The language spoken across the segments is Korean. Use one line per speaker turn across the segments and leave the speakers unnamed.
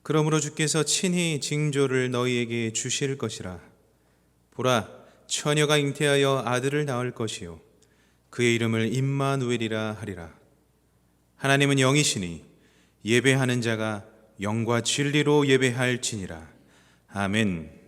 그러므로 주께서 친히 징조를 너희에게 주실 것이라. 보라, 처녀가 잉태하여 아들을 낳을 것이요 그의 이름을 임마누엘이라 하리라. 하나님은 영이시니 예배하는 자가 영과 진리로 예배할지니라. 아멘.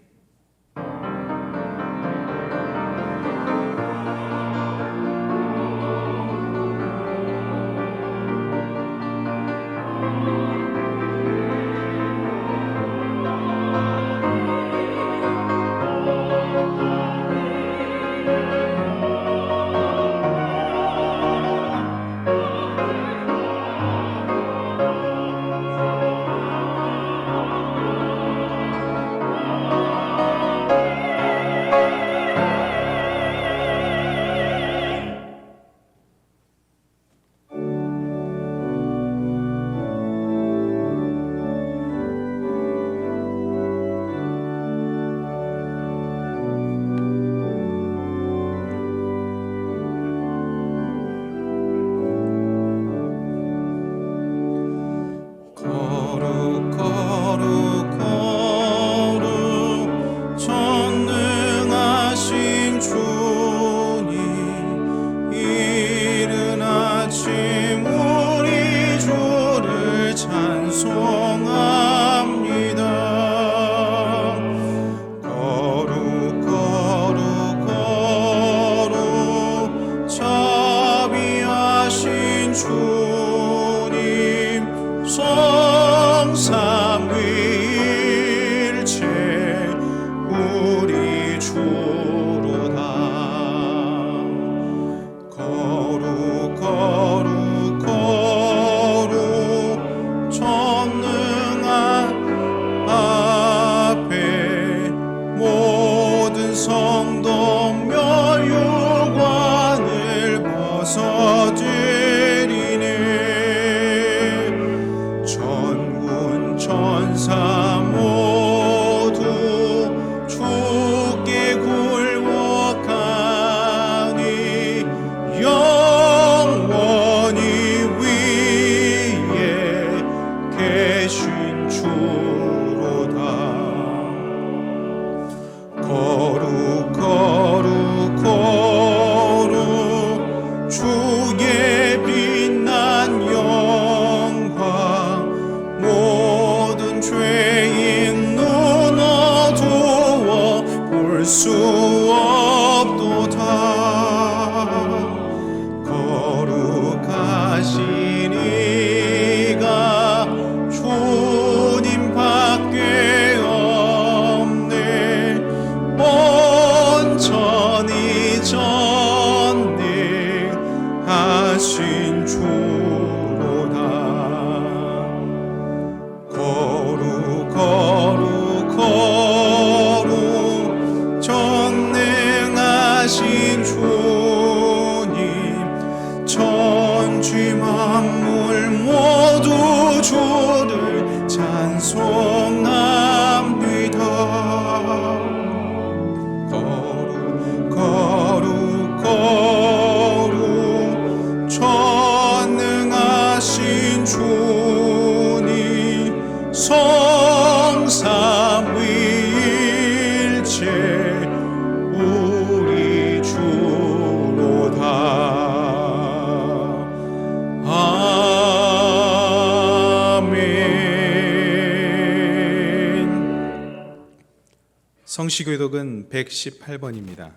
성시교독은 118번입니다.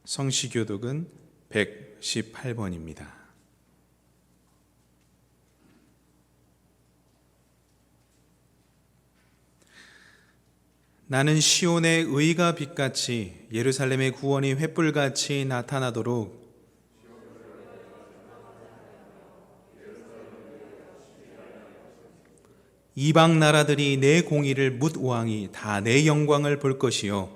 성시교독은 118번입니다. 나는 시온의 의가 빛같이 예루살렘의 구원이 횃불같이 나타나도록 이방 나라들이 내 공의를 묻왕이 다 내 영광을 볼 것이요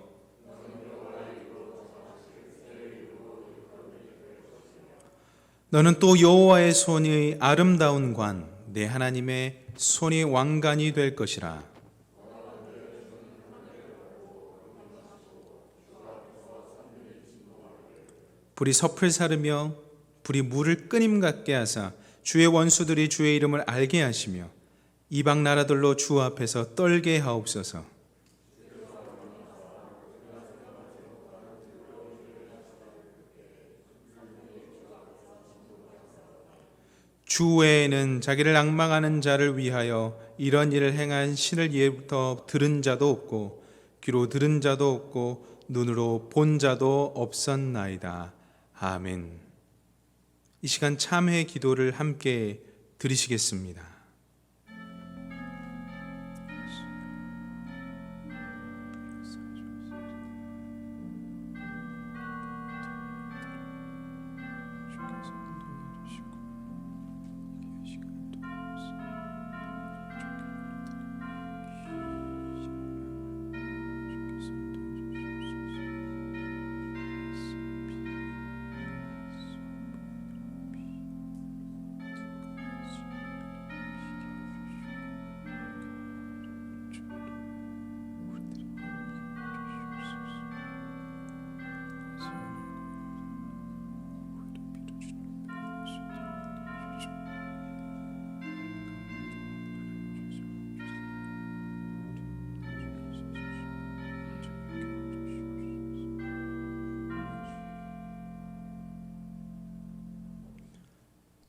너는 또 여호와의 손이 아름다운 관 내 하나님의 손이 왕관이 될 것이라. 불이 섭을 사르며 불이 물을 끓임 같게 하사 주의 원수들이 주의 이름을 알게 하시며 이방 나라들로 주 앞에서 떨게 하옵소서. 주 외에는 자기를 앙망하는 자를 위하여 이런 일을 행한 신을 예부터 들은 자도 없고 귀로 들은 자도 없고 눈으로 본 자도 없었나이다. 아멘. 이 시간 참회 기도를 함께 드리시겠습니다.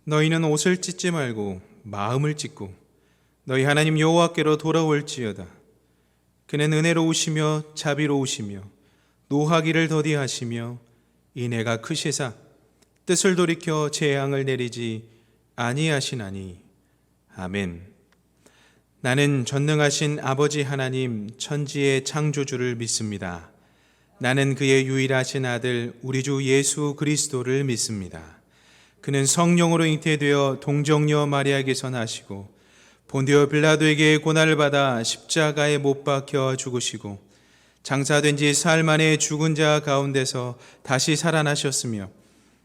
너희는 옷을 찢지 말고 마음을 찢고 너희 하나님 여호와께로 돌아올지어다. 그는 은혜로우시며 자비로우시며 노하기를 더디하시며 인애가 크시사 뜻을 돌이켜 재앙을 내리지 아니하시나니. 아멘. 나는 전능하신 아버지 하나님 천지의 창조주를 믿습니다. 나는 그의 유일하신 아들 우리 주 예수 그리스도를 믿습니다. 그는 성령으로 잉태되어 동정녀 마리아에게서 나시고 본디오 빌라도에게 고난을 받아 십자가에 못 박혀 죽으시고 장사된 지 사흘 만에 죽은 자 가운데서 다시 살아나셨으며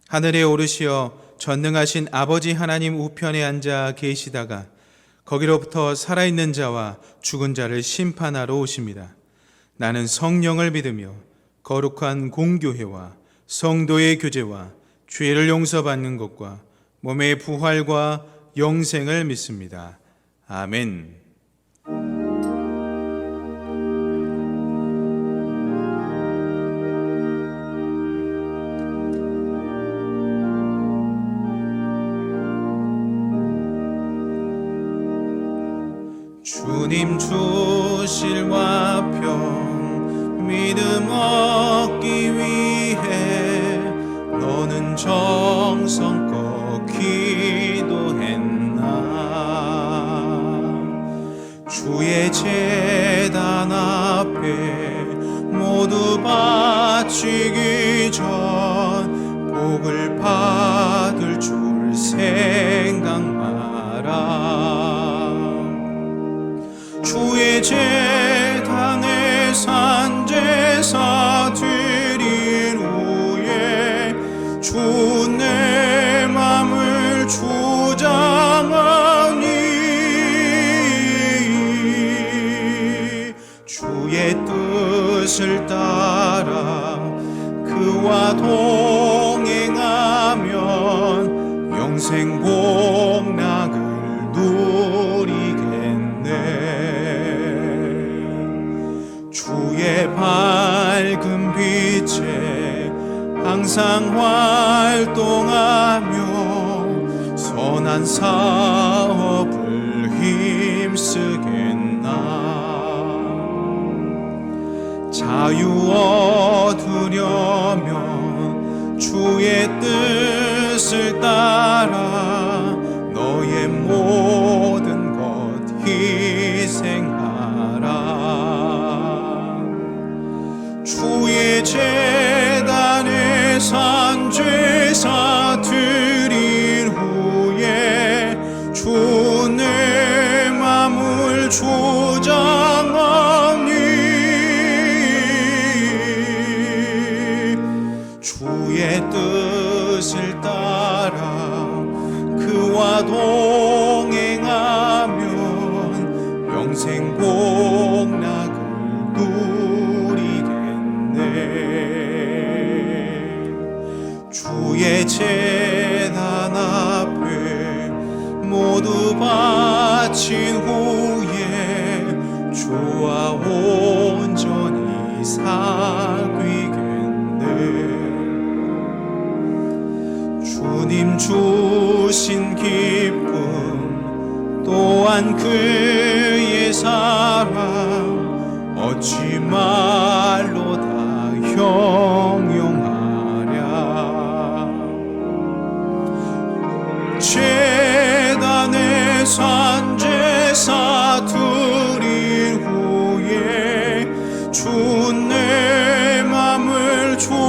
하늘에 오르시어 전능하신 아버지 하나님 우편에 앉아 계시다가 거기로부터 살아있는 자와 죽은 자를 심판하러 오십니다. 나는 성령을 믿으며 거룩한 공교회와 성도의 교제와 죄를 용서받는 것과 몸의 부활과 영생을 믿습니다. 아멘. 주님 주실 화평 믿음 얻기 위해 너는 정성껏 기도했나. 주의 제단 앞에 모두 바치기 전 복을 받을 줄 생각 마라. 주의 제단에 산제사 드린 후에 주 내 맘을 주장하니 주의 뜻을 따라 그와 동행하면 영생 복락을 누리겠네. 주의 밝은 빛에 항상 활동하며 선한 사업을 힘쓰겠나. 자유 얻으려면 주의 뜻을 따라 너의 모든 것 희생하라. 주의 제단에 산제사 드린 후에 주 내 맘을 주장하니 주의 뜻을 따라 그와 동행하면 영생 복락을 누리겠네. 주의 제단 앞에 모두 바친 후 주와 온전히 사귀겠네. 주님 주신 기쁨 또한 그의 사랑 어찌 말로 다 형용하랴. 제단의 산제사 드린 후에 주 내 맘을 조장하니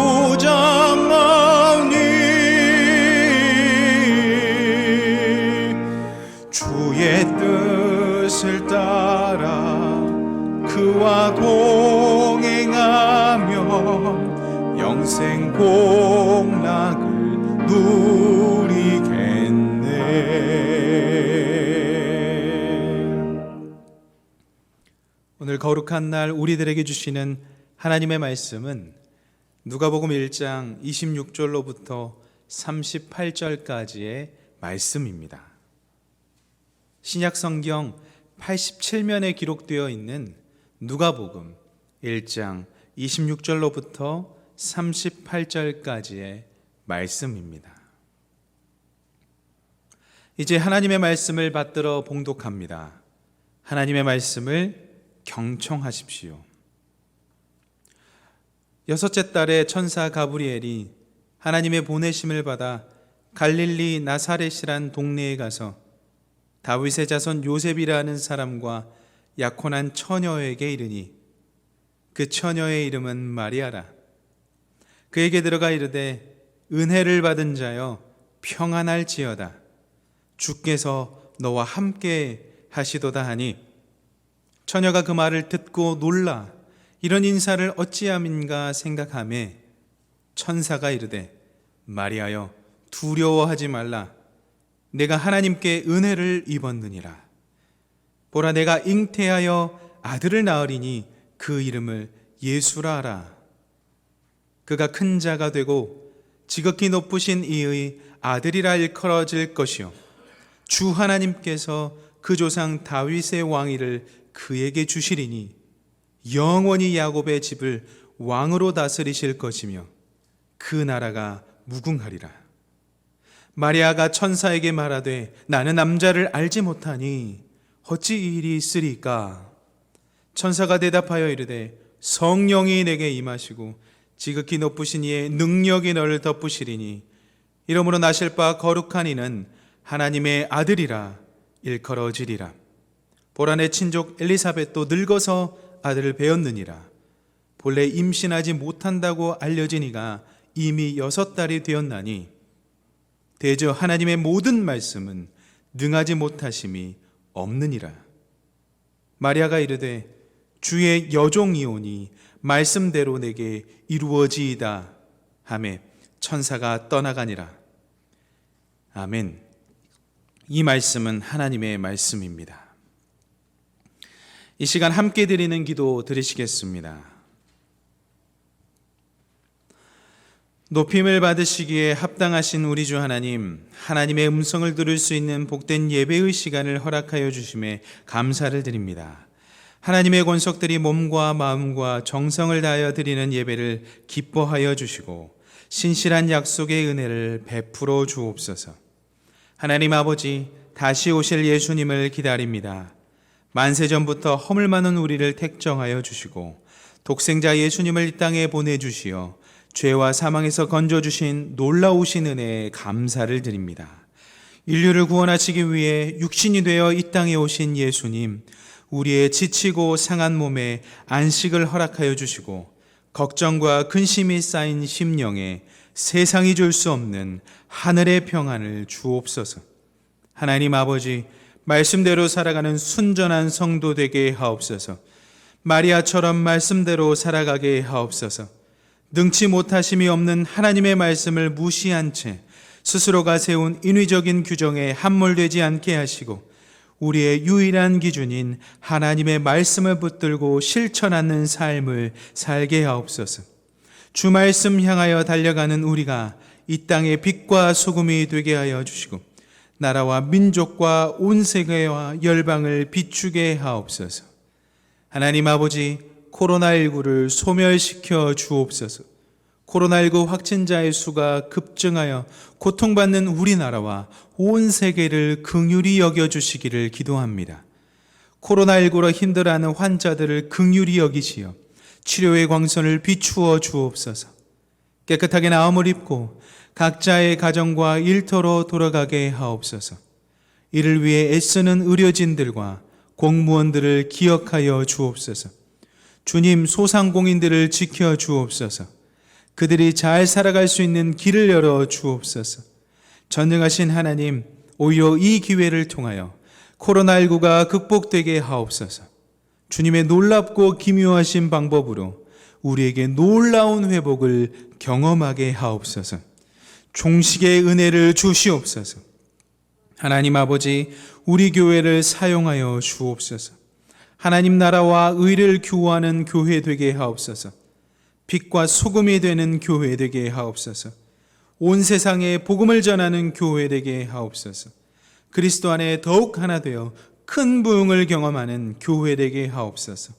주의 뜻을 따라 그와 동행하며 영생 복락을 누리겠네. 오늘 거룩한 날 우리들에게 주시는 하나님의 말씀은 누가복음 1장 26절로부터 38절까지의 말씀입니다. 신약 성경 87면에 기록되어 있는 누가복음 1장 26절로부터 38절까지의 말씀입니다. 이제 하나님의 말씀을 받들어 봉독합니다. 하나님의 말씀을 경청하십시오. 여섯째 달에 천사 가브리엘이 하나님의 보내심을 받아 갈릴리 나사렛이란 동네에 가서 다윗의 자손 요셉이라는 사람과 약혼한 처녀에게 이르니 그 처녀의 이름은 마리아라. 그에게 들어가 이르되 은혜를 받은 자여 평안할지어다. 주께서 너와 함께 하시도다 하니 처녀가 그 말을 듣고 놀라 이런 인사를 어찌함인가 생각하매 천사가 이르되 마리아여 두려워하지 말라. 내가 하나님께 은혜를 입었느니라. 보라 내가 잉태하여 아들을 낳으리니 그 이름을 예수라 하라. 그가 큰 자가 되고 지극히 높으신 이의 아들이라 일컬어질 것이요 주 하나님께서 그 조상 다윗의 왕위를 그에게 주시리니 영원히 야곱의 집을 왕으로 다스리실 것이며 그 나라가 무궁하리라. 마리아가 천사에게 말하되 나는 남자를 알지 못하니 어찌 이 일이 있으리까? 천사가 대답하여 이르되 성령이 내게 임하시고 지극히 높으신 이의 능력이 너를 덮으시리니 이러므로 나실 바 거룩한 이는 하나님의 아들이라 일컬어지리라. 보라 내 친족 엘리사벳도 늙어서 아들을 배었느니라. 본래 임신하지 못한다고 알려진 이가 이미 6달이 되었나니 대저 하나님의 모든 말씀은 능하지 못하심이 없느니라. 마리아가 이르되 주의 여종이오니 말씀대로 내게 이루어지이다 하매 천사가 떠나가니라. 아멘. 이 말씀은 하나님의 말씀입니다. 이 시간 함께 드리는 기도 드리시겠습니다. 높임을 받으시기에 합당하신 우리 주 하나님, 하나님의 음성을 들을 수 있는 복된 예배의 시간을 허락하여 주심에 감사를 드립니다. 하나님의 권속들이 몸과 마음과 정성을 다하여 드리는 예배를 기뻐하여 주시고 신실한 약속의 은혜를 베풀어 주옵소서. 하나님 아버지, 다시 오실 예수님을 기다립니다. 만세전부터 허물 많은 우리를 택정하여 주시고 독생자 예수님을 이 땅에 보내주시어 죄와 사망에서 건져주신 놀라우신 은혜에 감사를 드립니다. 인류를 구원하시기 위해 육신이 되어 이 땅에 오신 예수님, 우리의 지치고 상한 몸에 안식을 허락하여 주시고 걱정과 근심이 쌓인 심령에 세상이 줄 수 없는 하늘의 평안을 주옵소서. 하나님 아버지, 말씀대로 살아가는 순전한 성도 되게 하옵소서. 마리아처럼 말씀대로 살아가게 하옵소서. 능치 못하심이 없는 하나님의 말씀을 무시한 채 스스로가 세운 인위적인 규정에 함몰되지 않게 하시고 우리의 유일한 기준인 하나님의 말씀을 붙들고 실천하는 삶을 살게 하옵소서. 주 말씀 향하여 달려가는 우리가 이 땅의 빛과 소금이 되게 하여 주시고 나라와 민족과 온 세계와 열방을 비추게 하옵소서. 하나님 아버지, 코로나19를 소멸시켜 주옵소서. 코로나19 확진자의 수가 급증하여 고통받는 우리나라와 온 세계를 긍휼히 여겨주시기를 기도합니다. 코로나19로 힘들어하는 환자들을 긍휼히 여기시어 치료의 광선을 비추어 주옵소서. 깨끗하게 나음을 입고 각자의 가정과 일터로 돌아가게 하옵소서. 이를 위해 애쓰는 의료진들과 공무원들을 기억하여 주옵소서. 주님, 소상공인들을 지켜 주옵소서. 그들이 잘 살아갈 수 있는 길을 열어 주옵소서. 전능하신 하나님, 오히려 이 기회를 통하여 코로나19가 극복되게 하옵소서. 주님의 놀랍고 기묘하신 방법으로 우리에게 놀라운 회복을 경험하게 하옵소서. 종식의 은혜를 주시옵소서. 하나님 아버지, 우리 교회를 사용하여 주옵소서. 하나님 나라와 의를 교화하는 교회 되게 하옵소서. 빛과 소금이 되는 교회 되게 하옵소서. 온 세상에 복음을 전하는 교회 되게 하옵소서. 그리스도 안에 더욱 하나 되어 큰 부흥을 경험하는 교회 되게 하옵소서.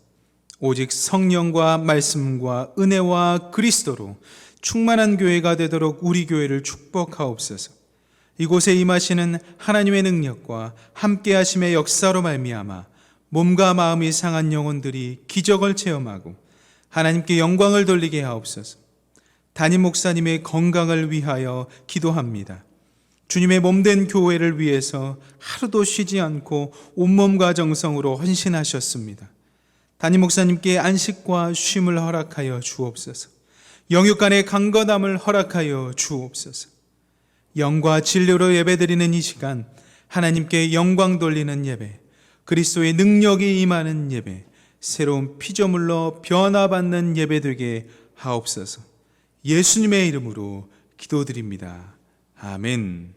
오직 성령과 말씀과 은혜와 그리스도로 충만한 교회가 되도록 우리 교회를 축복하옵소서. 이곳에 임하시는 하나님의 능력과 함께하심의 역사로 말미암아 몸과 마음이 상한 영혼들이 기적을 체험하고 하나님께 영광을 돌리게 하옵소서. 담임 목사님의 건강을 위하여 기도합니다. 주님의 몸된 교회를 위해서 하루도 쉬지 않고 온몸과 정성으로 헌신하셨습니다. 담임 목사님께 안식과 쉼을 허락하여 주옵소서. 영육간의 강건함을 허락하여 주옵소서. 영과 진료로 예배드리는 이 시간, 하나님께 영광 돌리는 예배, 그리스도의 능력이 임하는 예배, 새로운 피조물로 변화받는 예배 되게 하옵소서. 예수님의 이름으로 기도드립니다. 아멘.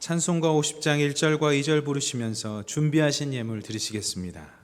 찬송가 50장 1절과 2절 부르시면서 준비하신 예물 드리시겠습니다.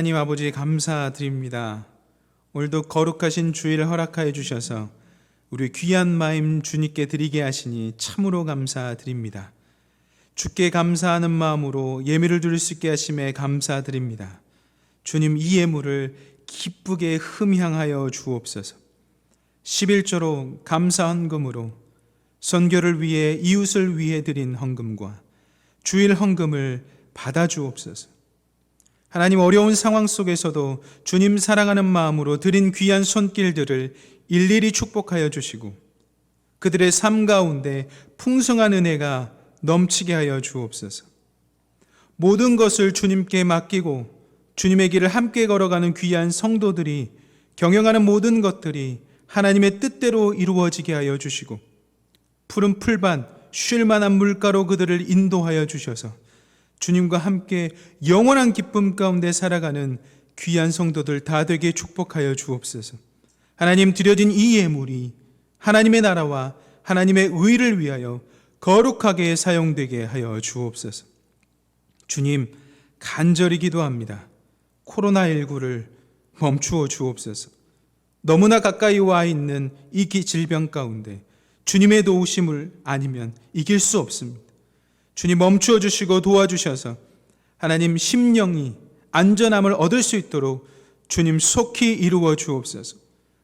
하나님 아버지 감사드립니다. 오늘도 거룩하신 주일 허락하여 주셔서 우리 귀한 마음 주님께 드리게 하시니 참으로 감사드립니다. 주께 감사하는 마음으로 예물을 드릴 수 있게 하심에 감사드립니다. 주님, 이 예물을 기쁘게 흠향하여 주옵소서. 11조로 감사 헌금으로 선교를 위해 이웃을 위해 드린 헌금과 주일 헌금을 받아 주옵소서. 하나님, 어려운 상황 속에서도 주님 사랑하는 마음으로 드린 귀한 손길들을 일일이 축복하여 주시고 그들의 삶 가운데 풍성한 은혜가 넘치게 하여 주옵소서. 모든 것을 주님께 맡기고 주님의 길을 함께 걸어가는 귀한 성도들이 경영하는 모든 것들이 하나님의 뜻대로 이루어지게 하여 주시고 푸른 풀밭, 쉴 만한 물가로 그들을 인도하여 주셔서 주님과 함께 영원한 기쁨 가운데 살아가는 귀한 성도들 다 되게 축복하여 주옵소서. 하나님, 드려진 이 예물이 하나님의 나라와 하나님의 의를 위하여 거룩하게 사용되게 하여 주옵소서. 주님, 간절히 기도합니다. 코로나19를 멈추어 주옵소서. 너무나 가까이 와 있는 이 질병 가운데 주님의 도우심을 아니면 이길 수 없습니다. 주님, 멈추어 주시고 도와주셔서 하나님 심령이 안전함을 얻을 수 있도록 주님 속히 이루어 주옵소서.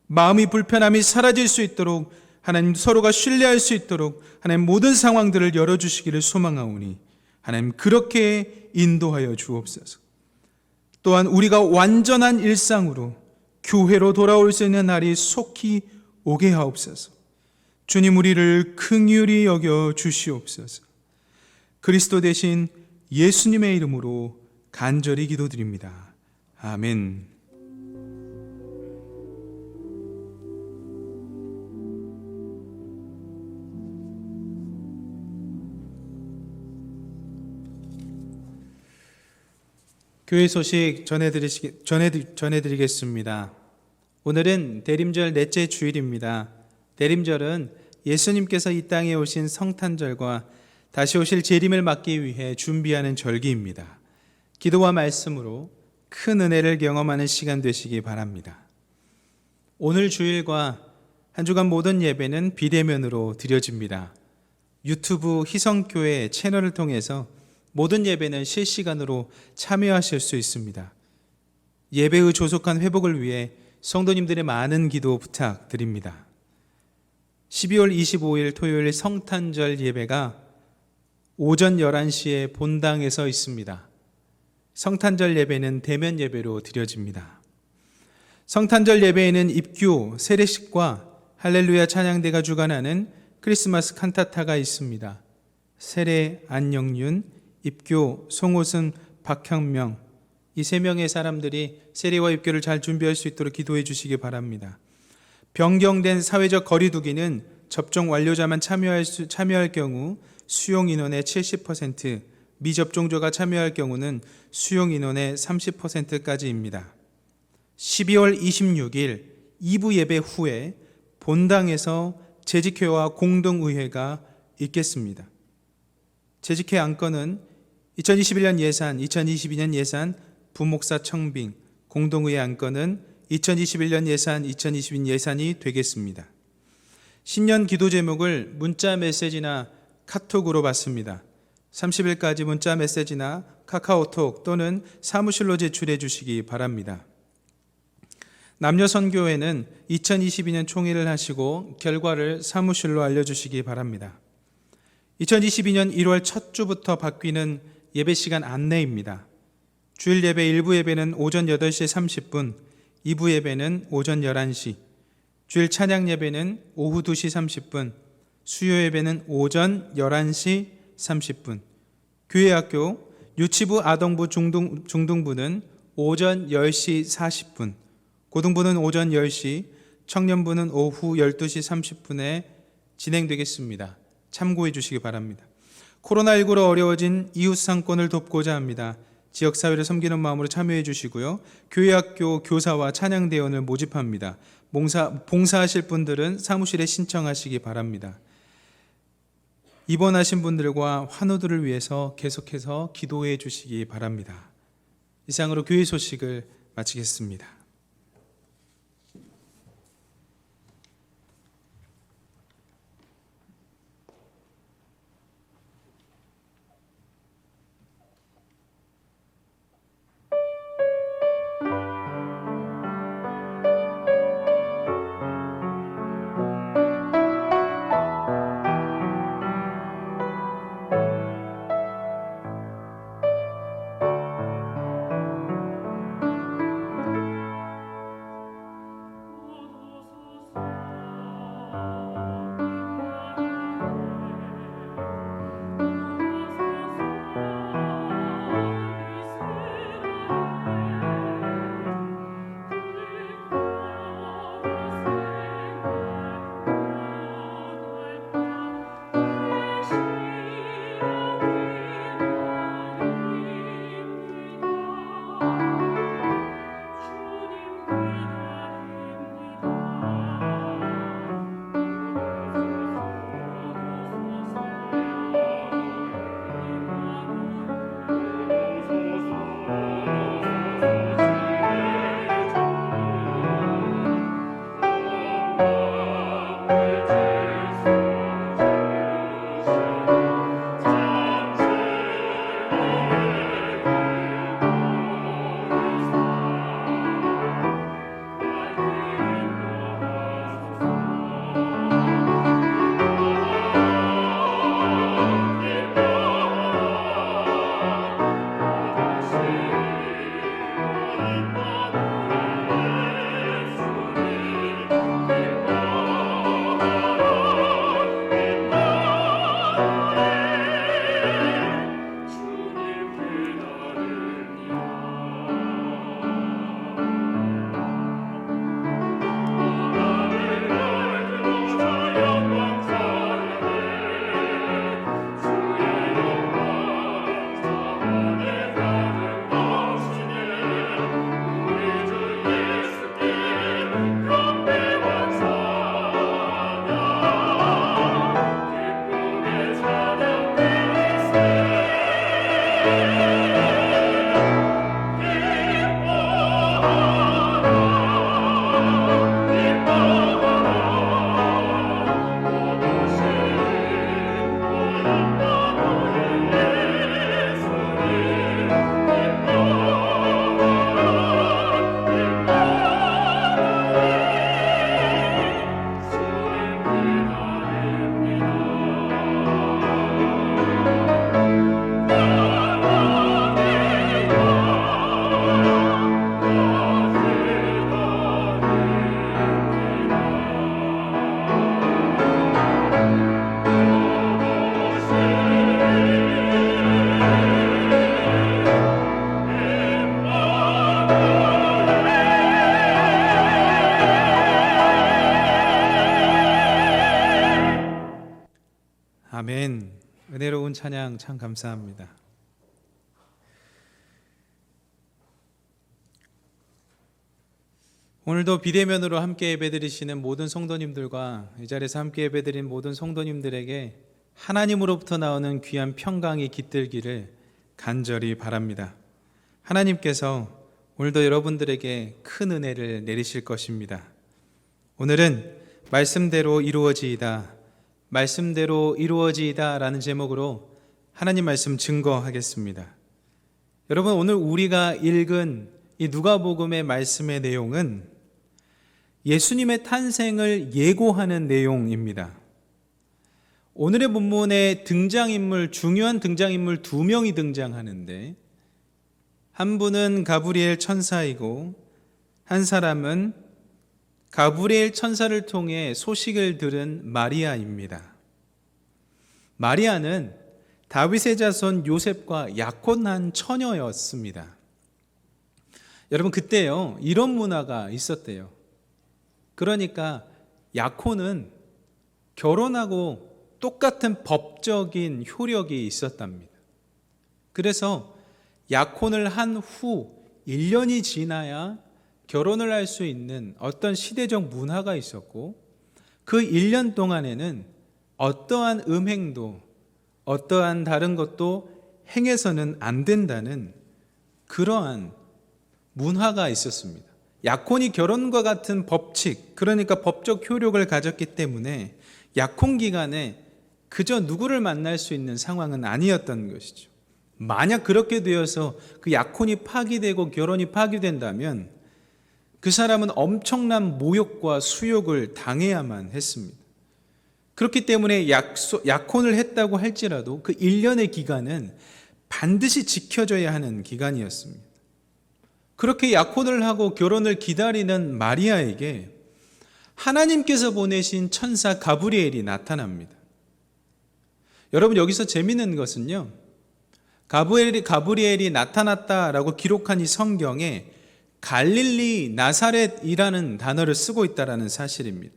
마음이 불편함이 사라질 수 있도록 하나님 서로가 신뢰할 수 있도록 하나님 모든 상황들을 열어주시기를 소망하오니 하나님 그렇게 인도하여 주옵소서. 또한 우리가 완전한 일상으로 교회로 돌아올 수 있는 날이 속히 오게 하옵소서. 주님, 우리를 긍휼히 여겨 주시옵소서. 그리스도 대신 예수님의 이름으로 간절히 기도드립니다. 아멘. 교회 소식 전해드리겠습니다. 오늘은 대림절 넷째 주일입니다. 대림절은 예수님께서 이 땅에 오신 성탄절과 다시 오실 재림을 맞기 위해 준비하는 절기입니다. 기도와 말씀으로 큰 은혜를 경험하는 시간 되시기 바랍니다. 오늘 주일과 한 주간 모든 예배는 비대면으로 드려집니다. 유튜브 희성교회 채널을 통해서 모든 예배는 실시간으로 참여하실 수 있습니다. 예배의 조속한 회복을 위해 성도님들의 많은 기도 부탁드립니다. 12월 25일 토요일 성탄절 예배가 오전 11시에 본당에서 있습니다. 성탄절 예배는 대면 예배로 드려집니다. 성탄절 예배에는 입교, 세례식과 할렐루야 찬양대가 주관하는 크리스마스 칸타타가 있습니다. 세례, 안영윤, 입교, 송호승, 박형명, 이 세 명의 사람들이 세례와 입교를 잘 준비할 수 있도록 기도해 주시기 바랍니다. 변경된 사회적 거리두기는 접종 완료자만 참여할 경우 수용 인원의 70%, 미접종자가 참여할 경우는 수용 인원의 30%까지입니다. 12월 26일 2부 예배 후에 본당에서 재직회와 공동의회가 있겠습니다. 재직회 안건은 2021년 예산, 2022년 예산, 부목사 청빙, 공동의회 안건은 2021년 예산, 2022년 예산이 되겠습니다. 신년 기도 제목을 문자 메시지나 카톡으로 받습니다. 30일까지 문자 메시지나 카카오톡 또는 사무실로 제출해 주시기 바랍니다. 남녀 선교회는 2022년 총회를 하시고 결과를 사무실로 알려주시기 바랍니다. 2022년 1월 첫 주부터 바뀌는 예배 시간 안내입니다. 주일 예배 1부 예배는 오전 8시 30분, 2부 예배는 오전 11시, 주일 찬양 예배는 오후 2시 30분, 수요 예배는 오전 11시 30분, 교회학교, 유치부, 아동부, 중등부는 오전 10시 40분, 고등부는 오전 10시, 청년부는 오후 12시 30분에 진행되겠습니다. 참고해 주시기 바랍니다. 코로나19로 어려워진 이웃 상권을 돕고자 합니다. 지역사회를 섬기는 마음으로 참여해 주시고요. 교회학교 교사와 찬양대원을 모집합니다. 봉사하실 분들은 사무실에 신청하시기 바랍니다. 입원하신 분들과 환우들을 위해서 계속해서 기도해 주시기 바랍니다. 이상으로 교회 소식을 마치겠습니다. 찬양 참 감사합니다. 오늘도 비대면으로 함께 예배드리시는 모든 성도님들과 이 자리에서 함께 예배드린 모든 성도님들에게 하나님으로부터 나오는 귀한 평강이 깃들기를 간절히 바랍니다. 하나님께서 오늘도 여러분들에게 큰 은혜를 내리실 것입니다. 오늘은 말씀대로 이루어지이다, 말씀대로 이루어지이다 라는 제목으로 하나님 말씀 증거하겠습니다. 여러분, 오늘 우리가 읽은 이 누가복음의 말씀의 내용은 예수님의 탄생을 예고하는 내용입니다. 오늘의 본문에 등장인물, 중요한 등장인물 2명이 등장하는데, 한 분은 가브리엘 천사이고 한 사람은 가브리엘 천사를 통해 소식을 들은 마리아입니다. 마리아는 다윗의 자손 요셉과 약혼한 처녀였습니다. 여러분, 그때요, 이런 문화가 있었대요. 그러니까 약혼은 결혼하고 똑같은 법적인 효력이 있었답니다. 그래서 약혼을 한 후 1년이 지나야 결혼을 할 수 있는 어떤 시대적 문화가 있었고, 그 1년 동안에는 어떠한 음행도 어떠한 다른 것도 행해서는 안 된다는 그러한 문화가 있었습니다. 약혼이 결혼과 같은 법칙, 그러니까 법적 효력을 가졌기 때문에 약혼 기간에 그저 누구를 만날 수 있는 상황은 아니었던 것이죠. 만약 그렇게 되어서 그 약혼이 파기되고 결혼이 파기된다면 그 사람은 엄청난 모욕과 수욕을 당해야만 했습니다. 그렇기 때문에 약혼을 했다고 할지라도 그 1년의 기간은 반드시 지켜져야 하는 기간이었습니다. 그렇게 약혼을 하고 결혼을 기다리는 마리아에게 하나님께서 보내신 천사 가브리엘이 나타납니다. 여러분, 여기서 재미있는 것은요, 가브리엘이 나타났다라고 기록한 이 성경에 갈릴리 나사렛이라는 단어를 쓰고 있다는 사실입니다.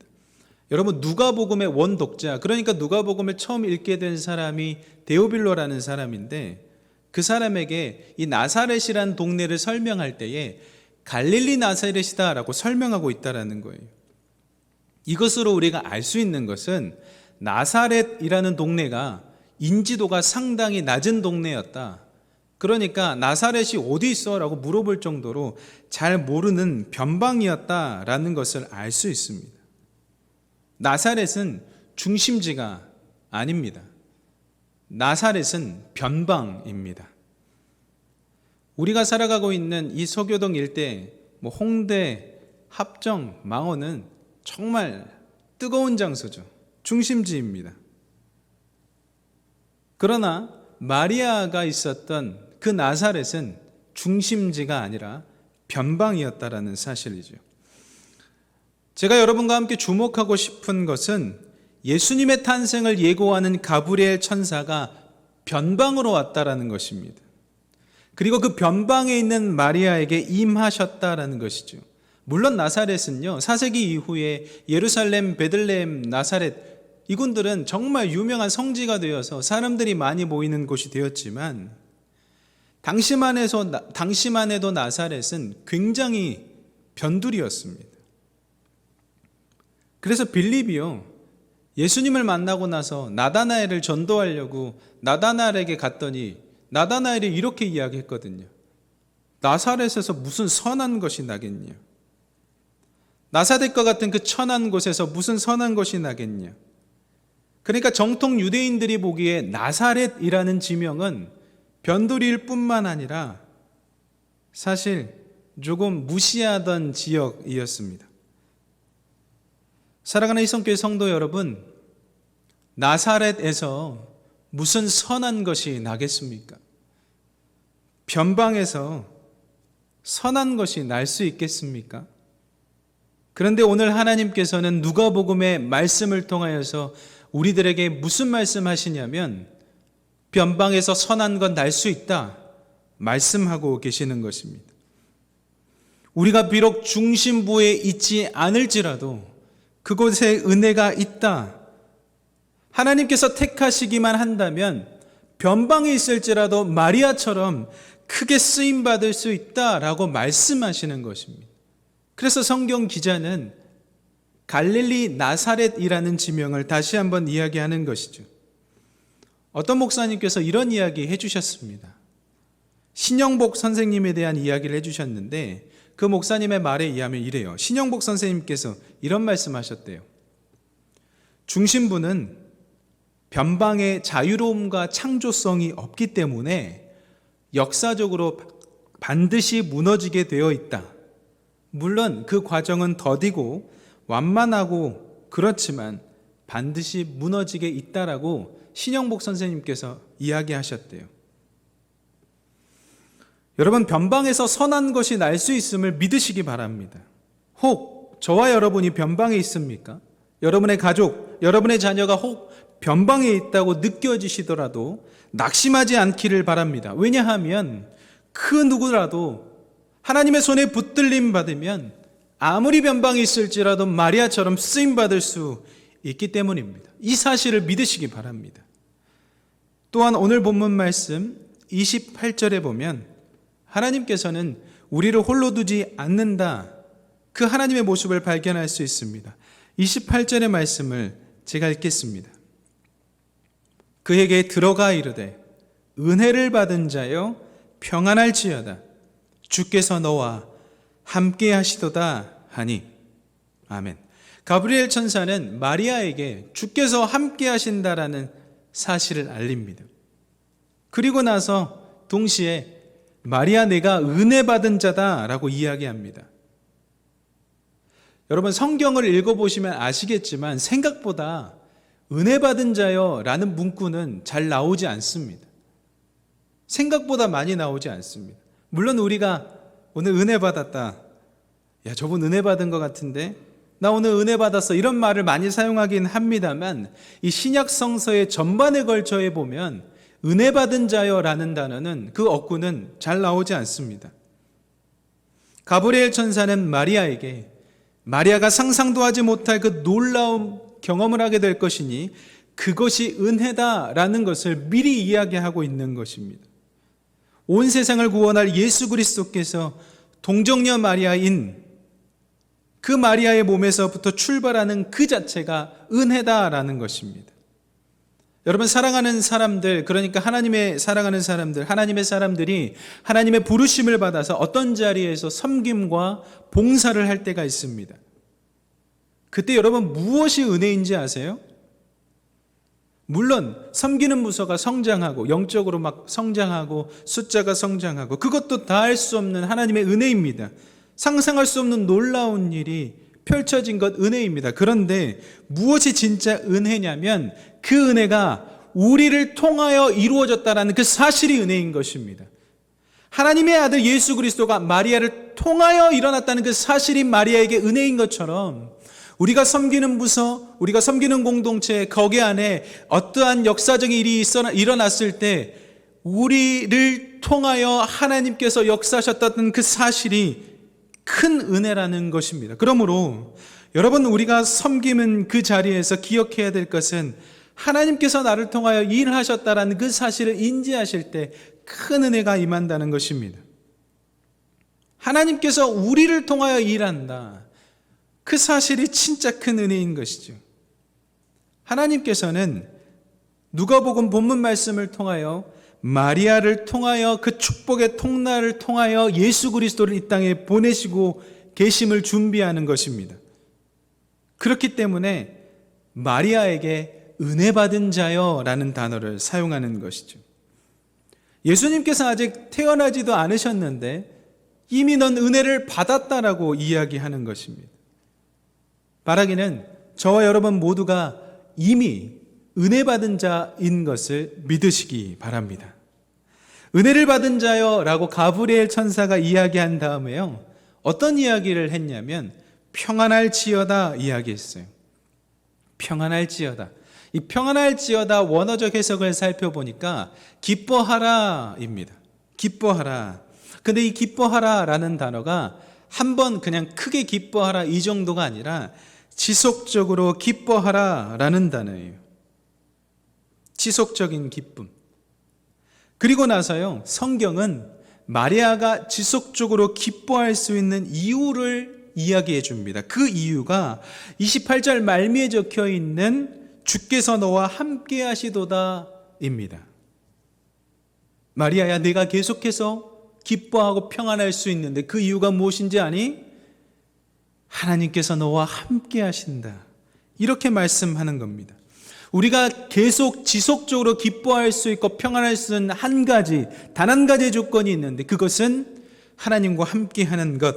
여러분, 누가복음의 원독자, 그러니까 누가복음을 처음 읽게 된 사람이 데오빌로라는 사람인데, 그 사람에게 이 나사렛이라는 동네를 설명할 때에 갈릴리 나사렛이다라고 설명하고 있다는 거예요. 이것으로 우리가 알 수 있는 것은 나사렛이라는 동네가 인지도가 상당히 낮은 동네였다. 그러니까 나사렛이 어디 있어? 라고 물어볼 정도로 잘 모르는 변방이었다라는 것을 알 수 있습니다. 나사렛은 중심지가 아닙니다. 나사렛은 변방입니다. 우리가 살아가고 있는 이 서교동 일대, 홍대, 합정, 망원은 정말 뜨거운 장소죠. 중심지입니다. 그러나 마리아가 있었던 그 나사렛은 중심지가 아니라 변방이었다라는 사실이죠. 제가 여러분과 함께 주목하고 싶은 것은 예수님의 탄생을 예고하는 가브리엘 천사가 변방으로 왔다라는 것입니다. 그리고 그 변방에 있는 마리아에게 임하셨다라는 것이죠. 물론 나사렛은요, 4세기 이후에 예루살렘, 베들레헴, 나사렛, 이곳들은 정말 유명한 성지가 되어서 사람들이 많이 모이는 곳이 되었지만, 당시만 해도 나사렛은 굉장히 변두리였습니다. 그래서 빌립이요, 예수님을 만나고 나서 나다나엘을 전도하려고 나다나엘에게 갔더니 나다나엘이 이렇게 이야기했거든요. 나사렛에서 무슨 선한 것이 나겠냐? 나사렛과 같은 그 천한 곳에서 무슨 선한 것이 나겠냐? 그러니까 정통 유대인들이 보기에 나사렛이라는 지명은 변두리일 뿐만 아니라 사실 조금 무시하던 지역이었습니다. 사랑하는 이성교회 성도 여러분, 나사렛에서 무슨 선한 것이 나겠습니까? 변방에서 선한 것이 날 수 있겠습니까? 그런데 오늘 하나님께서는 누가복음의 말씀을 통하여서 우리들에게 무슨 말씀하시냐면, 변방에서 선한 건 날 수 있다 말씀하고 계시는 것입니다. 우리가 비록 중심부에 있지 않을지라도 그곳에 은혜가 있다. 하나님께서 택하시기만 한다면 변방에 있을지라도 마리아처럼 크게 쓰임받을 수 있다라고 말씀하시는 것입니다. 그래서 성경 기자는 갈릴리 나사렛이라는 지명을 다시 한번 이야기하는 것이죠. 어떤 목사님께서 이런 이야기 해주셨습니다. 신영복 선생님에 대한 이야기를 해주셨는데 그 목사님의 말에 의하면 이래요. 신영복 선생님께서 이런 말씀하셨대요. 중심부는 변방의 자유로움과 창조성이 없기 때문에 역사적으로 반드시 무너지게 되어 있다. 물론 그 과정은 더디고 완만하고 그렇지만 반드시 무너지게 있다라고 신영복 선생님께서 이야기하셨대요. 여러분, 변방에서 선한 것이 날 수 있음을 믿으시기 바랍니다. 혹 저와 여러분이 변방에 있습니까? 여러분의 가족, 여러분의 자녀가 혹 변방에 있다고 느껴지시더라도 낙심하지 않기를 바랍니다. 왜냐하면 그 누구라도 하나님의 손에 붙들림 받으면 아무리 변방에 있을지라도 마리아처럼 쓰임받을 수 있기 때문입니다. 이 사실을 믿으시기 바랍니다. 또한 오늘 본문 말씀 28절에 보면 하나님께서는 우리를 홀로 두지 않는다. 그 하나님의 모습을 발견할 수 있습니다. 28절의 말씀을 제가 읽겠습니다. 그에게 들어가 이르되 은혜를 받은 자여 평안할지어다. 주께서 너와 함께 하시도다 하니. 아멘. 가브리엘 천사는 마리아에게 주께서 함께 하신다라는 사실을 알립니다. 그리고 나서 동시에 마리아, 내가 은혜 받은 자다라고 이야기합니다. 여러분, 성경을 읽어보시면 아시겠지만 생각보다 은혜 받은 자여 라는 문구는 잘 나오지 않습니다. 생각보다 많이 나오지 않습니다. 물론 우리가 오늘 은혜 받았다, 야 저분 은혜 받은 것 같은데 나 오늘 은혜 받았어, 이런 말을 많이 사용하긴 합니다만 이 신약 성서의 전반에 걸쳐 보면 은혜 받은 자여라는 단어는, 그 어구는 잘 나오지 않습니다. 가브리엘 천사는 마리아에게 마리아가 상상도 하지 못할 그 놀라운 경험을 하게 될 것이니 그것이 은혜다라는 것을 미리 이야기하고 있는 것입니다. 온 세상을 구원할 예수 그리스도께서 동정녀 마리아인 그 마리아의 몸에서부터 출발하는 그 자체가 은혜다라는 것입니다. 여러분, 사랑하는 사람들, 그러니까 하나님의 사랑하는 사람들, 하나님의 사람들이 하나님의 부르심을 받아서 어떤 자리에서 섬김과 봉사를 할 때가 있습니다. 그때 여러분 무엇이 은혜인지 아세요? 물론 섬기는 부서가 성장하고 영적으로 막 성장하고 숫자가 성장하고 그것도 다 할 수 없는 하나님의 은혜입니다. 상상할 수 없는 놀라운 일이 펼쳐진 것 은혜입니다. 그런데 무엇이 진짜 은혜냐면 그 은혜가 우리를 통하여 이루어졌다는 그 사실이 은혜인 것입니다. 하나님의 아들 예수 그리스도가 마리아를 통하여 일어났다는 그 사실이 마리아에게 은혜인 것처럼 우리가 섬기는 부서, 우리가 섬기는 공동체, 거기 안에 어떠한 역사적인 일이 일어났을 때 우리를 통하여 하나님께서 역사하셨다는 그 사실이 큰 은혜라는 것입니다. 그러므로 여러분, 우리가 섬기는 그 자리에서 기억해야 될 것은 하나님께서 나를 통하여 일하셨다라는 그 사실을 인지하실 때 큰 은혜가 임한다는 것입니다. 하나님께서 우리를 통하여 일한다. 그 사실이 진짜 큰 은혜인 것이죠. 하나님께서는 누가복음 본문 말씀을 통하여 마리아를 통하여 그 축복의 통로를 통하여 예수 그리스도를 이 땅에 보내시고 계심을 준비하는 것입니다. 그렇기 때문에 마리아에게 은혜 받은 자여라는 단어를 사용하는 것이죠. 예수님께서 아직 태어나지도 않으셨는데 이미 넌 은혜를 받았다라고 이야기하는 것입니다. 말하기는 저와 여러분 모두가 이미 은혜 받은 자인 것을 믿으시기 바랍니다. 은혜를 받은 자여라고 가브리엘 천사가 이야기한 다음에요, 어떤 이야기를 했냐면 평안할지어다 이야기했어요. 평안할지어다. 이 평안할지어다 원어적 해석을 살펴보니까 기뻐하라입니다. 기뻐하라. 근데 이 기뻐하라라는 단어가 한번 그냥 크게 기뻐하라 이 정도가 아니라 지속적으로 기뻐하라라는 단어예요. 지속적인 기쁨. 그리고 나서요, 성경은 마리아가 지속적으로 기뻐할 수 있는 이유를 이야기해 줍니다. 그 이유가 28절 말미에 적혀 있는 주께서 너와 함께 하시도다 입니다. 마리아야, 내가 계속해서 기뻐하고 평안할 수 있는데 그 이유가 무엇인지 아니? 하나님께서 너와 함께 하신다. 이렇게 말씀하는 겁니다. 우리가 계속 지속적으로 기뻐할 수 있고 평안할 수 있는 단 한 가지 조건이 있는데, 그것은 하나님과 함께 하는 것,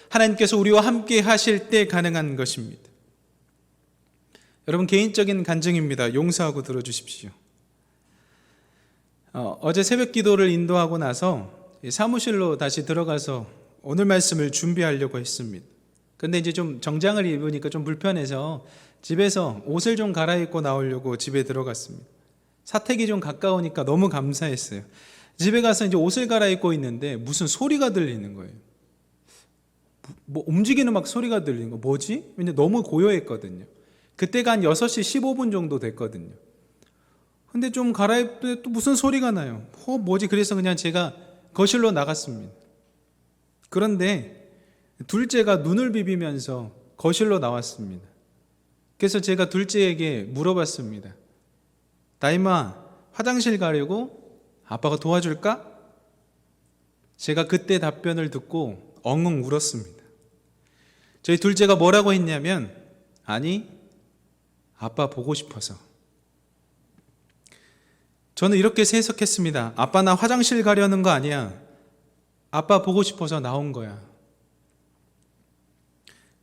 하나님께서 우리와 함께 하실 때 가능한 것입니다. 여러분, 개인적인 간증입니다. 용서하고 들어주십시오. 어제 새벽 기도를 인도하고 나서 사무실로 다시 들어가서 오늘 말씀을 준비하려고 했습니다. 근데 이제 좀 정장을 입으니까 좀 불편해서 집에서 옷을 좀 갈아입고 나오려고 집에 들어갔습니다. 사택이 좀 가까우니까 너무 감사했어요. 집에 가서 이제 옷을 갈아입고 있는데 무슨 소리가 들리는 거예요. 뭐 움직이는 막 소리가 들리는 거. 뭐지? 근데 너무 고요했거든요. 그때가 한 6시 15분 정도 됐거든요. 근데 좀 갈아입는데 또 무슨 소리가 나요. 뭐지? 그래서 그냥 제가 거실로 나갔습니다. 그런데 둘째가 눈을 비비면서 거실로 나왔습니다. 그래서 제가 둘째에게 물어봤습니다. 다임아, 화장실 가려고? 아빠가 도와줄까? 제가 그때 답변을 듣고 엉엉 울었습니다. 저희 둘째가 뭐라고 했냐면, 아니, 아빠 보고 싶어서. 저는 이렇게 해석했습니다. 아빠, 나 화장실 가려는 거 아니야. 아빠 보고 싶어서 나온 거야.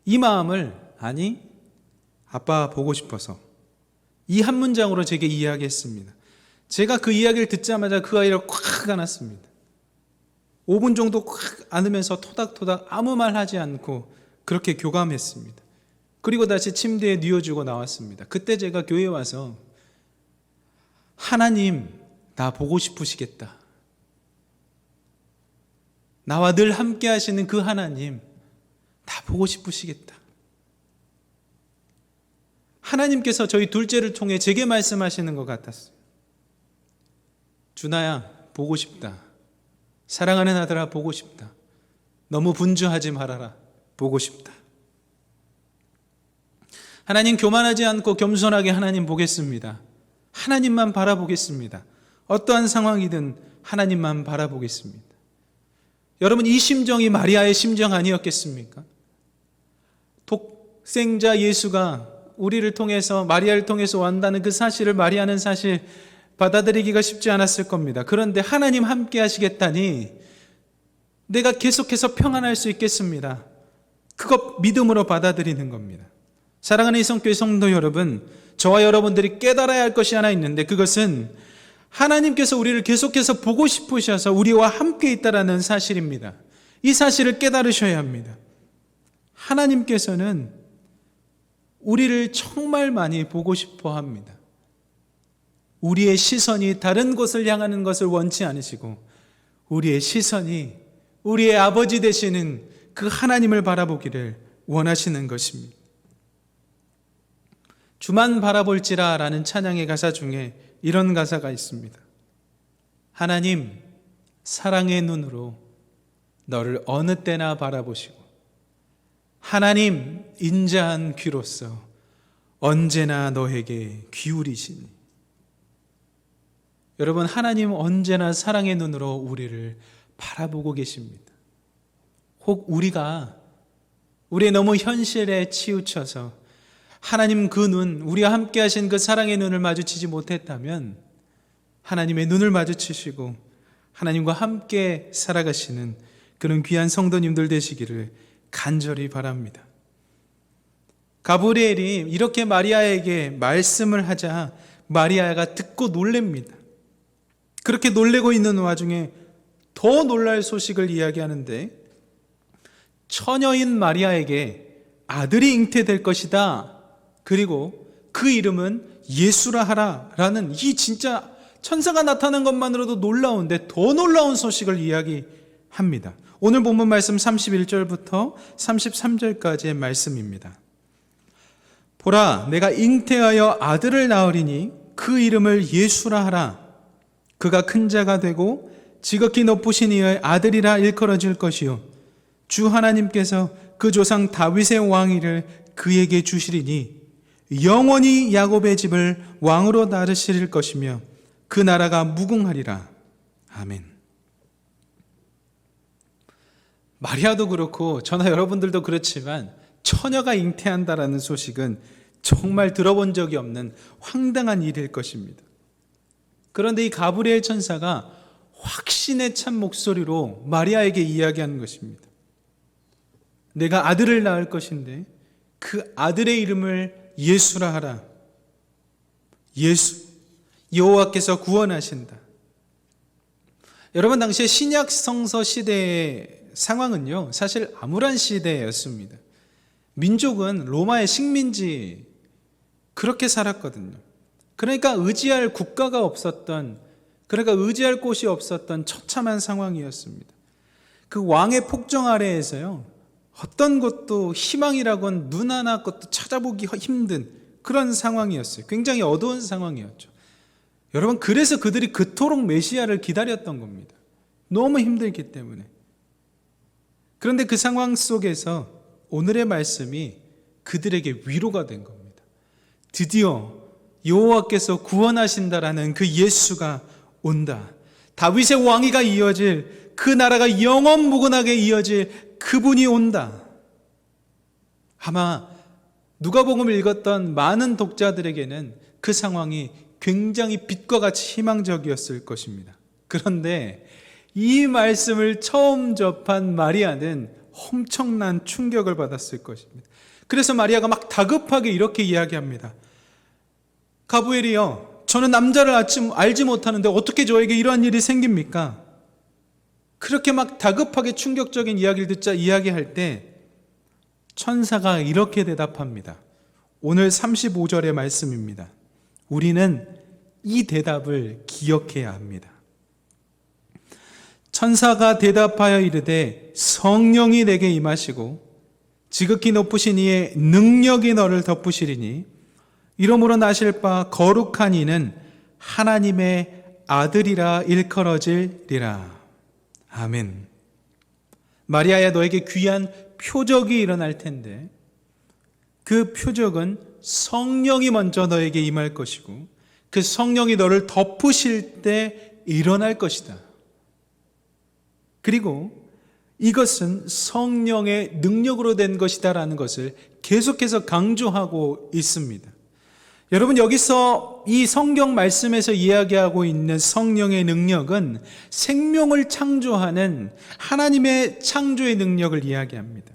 이 마음을, 아니, 아빠 보고 싶어서, 이 한 문장으로 제게 이야기했습니다. 제가 그 이야기를 듣자마자 그 아이를 콱 안았습니다. 5분 정도 콱 안으면서 토닥토닥 아무 말 하지 않고 그렇게 교감했습니다. 그리고 다시 침대에 뉘어주고 나왔습니다. 그때 제가 교회에 와서, 하나님, 나 보고 싶으시겠다. 나와 늘 함께 하시는 그 하나님, 다 보고 싶으시겠다. 하나님께서 저희 둘째를 통해 제게 말씀하시는 것 같았어요. 준아야, 보고 싶다. 사랑하는 아들아, 보고 싶다. 너무 분주하지 말아라. 보고 싶다. 하나님, 교만하지 않고 겸손하게 하나님 보겠습니다. 하나님만 바라보겠습니다. 어떠한 상황이든 하나님만 바라보겠습니다. 여러분, 이 심정이 마리아의 심정 아니었겠습니까? 독생자 예수가 우리를 통해서, 마리아를 통해서 왔다는 그 사실을 마리아는 사실 받아들이기가 쉽지 않았을 겁니다. 그런데 하나님 함께 하시겠다니 내가 계속해서 평안할 수 있겠습니다. 그것 믿음으로 받아들이는 겁니다. 사랑하는 이성교회 성도 여러분, 저와 여러분들이 깨달아야 할 것이 하나 있는데, 그것은 하나님께서 우리를 계속해서 보고 싶으셔서 우리와 함께 있다라는 사실입니다. 이 사실을 깨달으셔야 합니다. 하나님께서는 우리를 정말 많이 보고 싶어 합니다. 우리의 시선이 다른 곳을 향하는 것을 원치 않으시고, 우리의 시선이 우리의 아버지 되시는 그 하나님을 바라보기를 원하시는 것입니다. 주만 바라볼지라 라는 찬양의 가사 중에 이런 가사가 있습니다. 하나님, 사랑의 눈으로 너를 어느 때나 바라보시고, 하나님, 인자한 귀로서 언제나 너에게 기울이시니. 여러분, 하나님 언제나 사랑의 눈으로 우리를 바라보고 계십니다. 혹 우리의 너무 현실에 치우쳐서 하나님 그 눈, 우리와 함께 하신 그 사랑의 눈을 마주치지 못했다면 하나님의 눈을 마주치시고 하나님과 함께 살아가시는 그런 귀한 성도님들 되시기를 간절히 바랍니다. 가브리엘이 이렇게 마리아에게 말씀을 하자 마리아가 듣고 놀랍니다. 그렇게 놀래고 있는 와중에 더 놀랄 소식을 이야기하는데, 처녀인 마리아에게 아들이 잉태될 것이다. 그리고 그 이름은 예수라 하라 라는 이 진짜 천사가 나타난 것만으로도 놀라운데 더 놀라운 소식을 이야기합니다. 오늘 본문 말씀 31절부터 33절까지의 말씀입니다. 보라, 내가 잉태하여 아들을 낳으리니 그 이름을 예수라 하라. 그가 큰 자가 되고 지극히 높으신 이의 아들이라 일컬어질 것이요 주 하나님께서 그 조상 다윗의 왕위를 그에게 주시리니 영원히 야곱의 집을 왕으로 다스릴 것이며 그 나라가 무궁하리라. 아멘. 마리아도 그렇고 저나 여러분들도 그렇지만 처녀가 잉태한다라는 소식은 정말 들어본 적이 없는 황당한 일일 것입니다. 그런데 이 가브리엘 천사가 확신에 찬 목소리로 마리아에게 이야기하는 것입니다. 내가 아들을 낳을 것인데 그 아들의 이름을 예수라 하라. 예수, 여호와께서 구원하신다. 여러분, 당시에 신약 성서 시대의 상황은요, 사실 암울한 시대였습니다. 민족은 로마의 식민지 그렇게 살았거든요. 그러니까 의지할 국가가 없었던, 그러니까 의지할 곳이 없었던 처참한 상황이었습니다. 그 왕의 폭정 아래에서요, 어떤 것도 희망이라고는 눈 하나 것도 찾아보기 힘든 그런 상황이었어요. 굉장히 어두운 상황이었죠. 여러분, 그래서 그들이 그토록 메시아를 기다렸던 겁니다. 너무 힘들기 때문에. 그런데 그 상황 속에서 오늘의 말씀이 그들에게 위로가 된 겁니다. 드디어 여호와께서 구원하신다라는 그 예수가 온다. 다윗의 왕위가 이어질, 그 나라가 영원무궁하게 이어질 그분이 온다. 아마 누가복음을 읽었던 많은 독자들에게는 그 상황이 굉장히 빛과 같이 희망적이었을 것입니다. 그런데 이 말씀을 처음 접한 마리아는 엄청난 충격을 받았을 것입니다. 그래서 마리아가 막 다급하게 이렇게 이야기합니다. 가브리엘이여, 저는 남자를 알지 못하는데 어떻게 저에게 이러한 일이 생깁니까? 그렇게 막 다급하게 충격적인 이야기를 듣자 이야기할 때 천사가 이렇게 대답합니다. 오늘 35절의 말씀입니다. 우리는 이 대답을 기억해야 합니다. 천사가 대답하여 이르되 성령이 내게 임하시고 지극히 높으신 이의 능력이 너를 덮으시리니 이러므로 나실 바 거룩한 이는 하나님의 아들이라 일컬어지리라. 아멘. 마리아야, 너에게 귀한 표적이 일어날 텐데 그 표적은 성령이 먼저 너에게 임할 것이고 그 성령이 너를 덮으실 때 일어날 것이다. 그리고 이것은 성령의 능력으로 된 것이다라는 것을 계속해서 강조하고 있습니다. 여러분, 여기서 이 성경 말씀에서 이야기하고 있는 성령의 능력은 생명을 창조하는 하나님의 창조의 능력을 이야기합니다.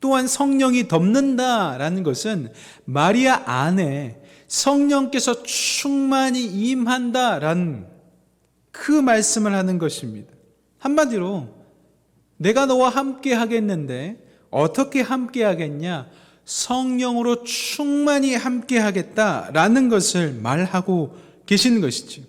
또한 성령이 덮는다라는 것은 마리아 안에 성령께서 충만히 임한다라는 그 말씀을 하는 것입니다. 한마디로 내가 너와 함께 하겠는데 어떻게 함께 하겠냐? 성령으로 충만히 함께 하겠다라는 것을 말하고 계시는 것이죠.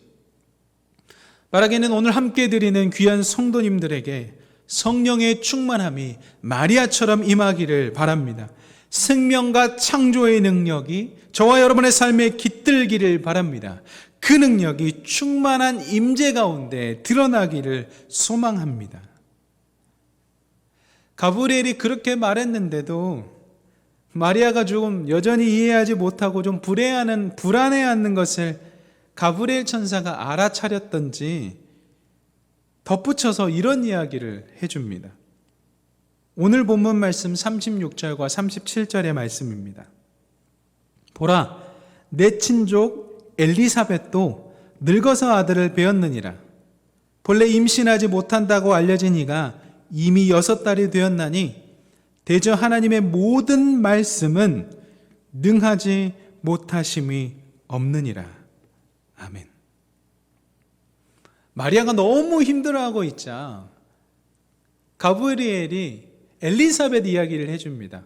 말하기는 오늘 함께 드리는 귀한 성도님들에게 성령의 충만함이 마리아처럼 임하기를 바랍니다. 생명과 창조의 능력이 저와 여러분의 삶에 깃들기를 바랍니다. 그 능력이 충만한 임재 가운데 드러나기를 소망합니다. 가브리엘이 그렇게 말했는데도 마리아가 조금 여전히 이해하지 못하고 좀 불안해하는 것을 가브리엘 천사가 알아차렸던지 덧붙여서 이런 이야기를 해줍니다. 오늘 본문 말씀 36절과 37절의 말씀입니다. 보라, 내 친족 엘리사벳도 늙어서 아들을 배었느니라. 본래 임신하지 못한다고 알려진 이가 이미 6달이 되었나니 대저 하나님의 모든 말씀은 능하지 못하심이 없느니라. 아멘. 마리아가 너무 힘들어하고 있자 가브리엘이 엘리사벳 이야기를 해줍니다.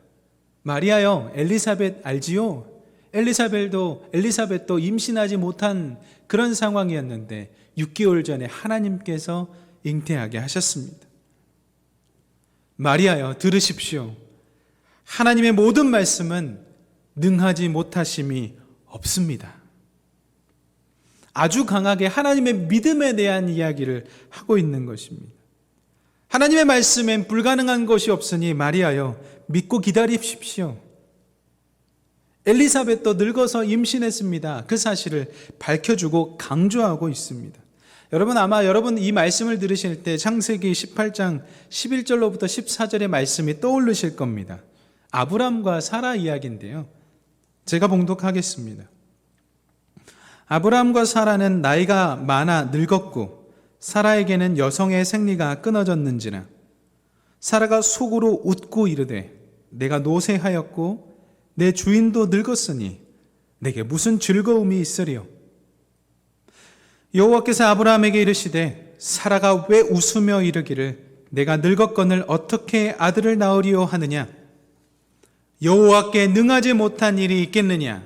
마리아요, 엘리사벳 알지요? 엘리사벳도 임신하지 못한 그런 상황이었는데 6개월 전에 하나님께서 잉태하게 하셨습니다. 마리아여, 들으십시오. 하나님의 모든 말씀은 능하지 못하심이 없습니다. 아주 강하게 하나님의 믿음에 대한 이야기를 하고 있는 것입니다. 하나님의 말씀엔 불가능한 것이 없으니 마리아여 믿고 기다리십시오. 엘리사벳도 늙어서 임신했습니다. 그 사실을 밝혀주고 강조하고 있습니다. 여러분, 아마 여러분 이 말씀을 들으실 때 창세기 18장 11절로부터 14절의 말씀이 떠오르실 겁니다. 아브람과 사라 이야기인데요. 제가 봉독하겠습니다. 아브람과 사라는 나이가 많아 늙었고 사라에게는 여성의 생리가 끊어졌는지라 사라가 속으로 웃고 이르되 내가 노쇠하였고 내 주인도 늙었으니 내게 무슨 즐거움이 있으리요. 여호와께서 아브라함에게 이르시되 사라가 왜 웃으며 이르기를 내가 늙었거늘 어떻게 아들을 낳으리요 하느냐. 여호와께 능하지 못한 일이 있겠느냐.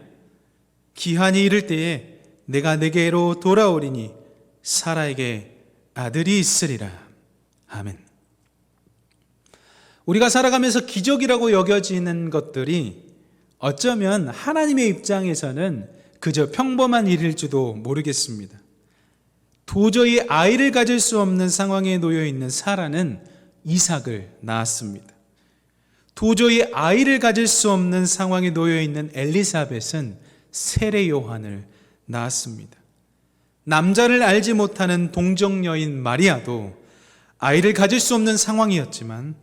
기한이 이를 때에 내가 내게로 돌아오리니 사라에게 아들이 있으리라. 아멘. 우리가 살아가면서 기적이라고 여겨지는 것들이 어쩌면 하나님의 입장에서는 그저 평범한 일일지도 모르겠습니다. 도저히 아이를 가질 수 없는 상황에 놓여 있는 사라는 이삭을 낳았습니다. 도저히 아이를 가질 수 없는 상황에 놓여 있는 엘리사벳은 세례 요한을 낳았습니다. 남자를 알지 못하는 동정 여인 마리아도 아이를 가질 수 없는 상황이었지만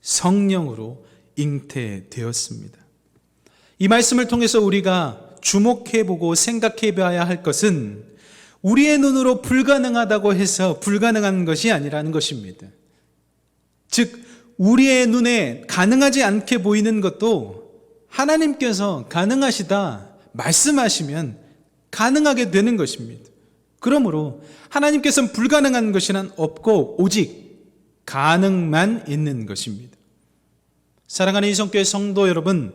성령으로 잉태되었습니다. 이 말씀을 통해서 우리가 주목해보고 생각해봐야 할 것은 우리의 눈으로 불가능하다고 해서 불가능한 것이 아니라는 것입니다. 즉 우리의 눈에 가능하지 않게 보이는 것도 하나님께서 가능하시다 말씀하시면 가능하게 되는 것입니다. 그러므로 하나님께서는 불가능한 것이란 없고 오직 가능만 있는 것입니다. 사랑하는 이성교회 성도 여러분,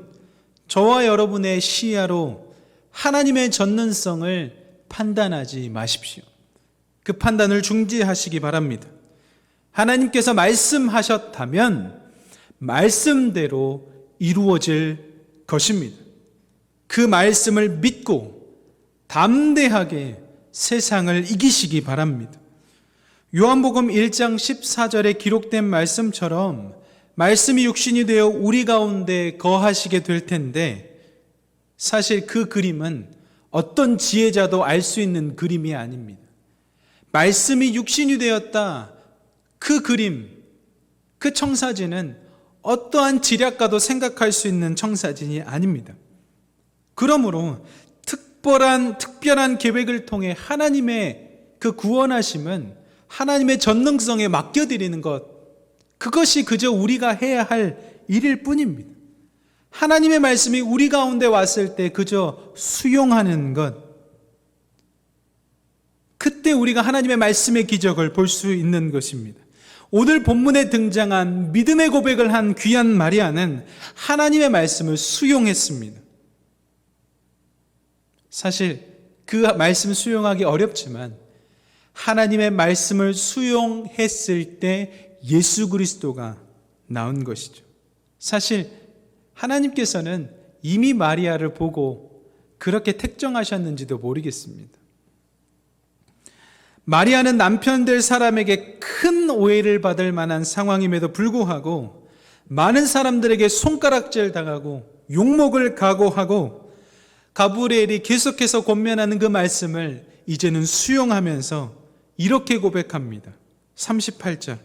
저와 여러분의 시야로 하나님의 전능성을 판단하지 마십시오. 그 판단을 중지하시기 바랍니다. 하나님께서 말씀하셨다면 말씀대로 이루어질 것입니다. 그 말씀을 믿고 담대하게 세상을 이기시기 바랍니다. 요한복음 1장 14절에 기록된 말씀처럼 말씀이 육신이 되어 우리 가운데 거하시게 될 텐데 사실 그 그림은 어떤 지혜자도 알 수 있는 그림이 아닙니다. 말씀이 육신이 되었다. 그 그림, 그 청사진은 어떠한 지략가도 생각할 수 있는 청사진이 아닙니다. 그러므로 특별한 계획을 통해 하나님의 그 구원하심은 하나님의 전능성에 맡겨드리는 것, 그것이 그저 우리가 해야 할 일일 뿐입니다. 하나님의 말씀이 우리 가운데 왔을 때 그저 수용하는 것, 그때 우리가 하나님의 말씀의 기적을 볼 수 있는 것입니다. 오늘 본문에 등장한 믿음의 고백을 한 귀한 마리아는 하나님의 말씀을 수용했습니다. 사실 그 말씀 수용하기 어렵지만 하나님의 말씀을 수용했을 때 예수 그리스도가 나온 것이죠. 사실 하나님께서는 이미 마리아를 보고 그렇게 택정하셨는지도 모르겠습니다. 마리아는 남편 될 사람에게 큰 오해를 받을 만한 상황임에도 불구하고 많은 사람들에게 손가락질 당하고 욕먹을 각오하고 가브리엘이 계속해서 권면하는 그 말씀을 이제는 수용하면서 이렇게 고백합니다. 38절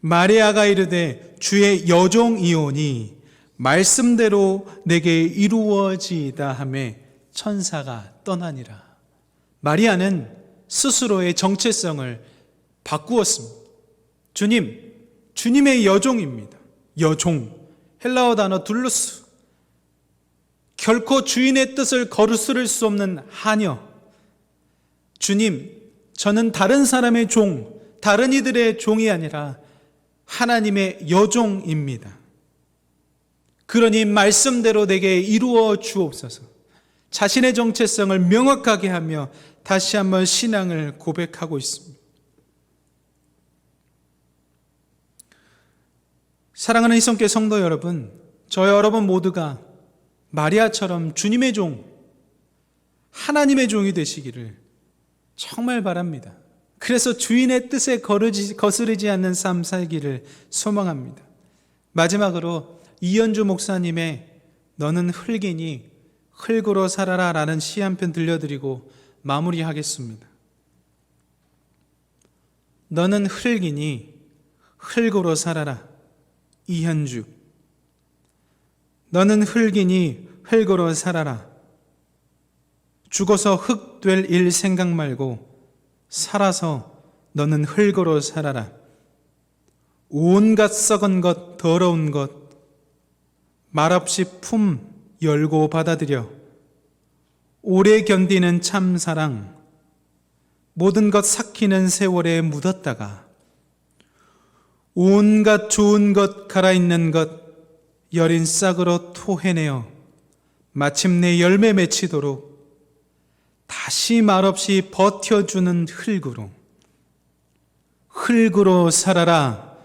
마리아가 이르되 주의 여종이오니 말씀대로 내게 이루어지이다 하매 천사가 떠나니라. 마리아는 스스로의 정체성을 바꾸었습니다. 주님의 여종입니다. 여종, 헬라어 단어 둘루스, 결코 주인의 뜻을 거스를 수 없는 하녀. 주님, 저는 다른 사람의 종, 다른 이들의 종이 아니라 하나님의 여종입니다. 그러니 말씀대로 내게 이루어 주옵소서. 자신의 정체성을 명확하게 하며 다시 한번 신앙을 고백하고 있습니다. 사랑하는 희성교회 성도 여러분, 저 여러분 모두가 마리아처럼 주님의 종, 하나님의 종이 되시기를 정말 바랍니다. 그래서 주인의 뜻에 거스르지 않는 삶 살기를 소망합니다. 마지막으로 이현주 목사님의 너는 흙이니 흙으로 살아라 라는 시 한 편 들려드리고 마무리하겠습니다. 너는 흙이니 흙으로 살아라. 이현주. 너는 흙이니 흙으로 살아라. 죽어서 흙 될 일 생각 말고 살아서 너는 흙으로 살아라. 온갖 썩은 것, 더러운 것 말없이 품 열고 받아들여. 오래 견디는 참 사랑, 모든 것 삭히는 세월에 묻었다가 온갖 좋은 것, 갈아있는 것 여린 싹으로 토해내어 마침내 열매 맺히도록 다시 말없이 버텨주는 흙으로 살아라.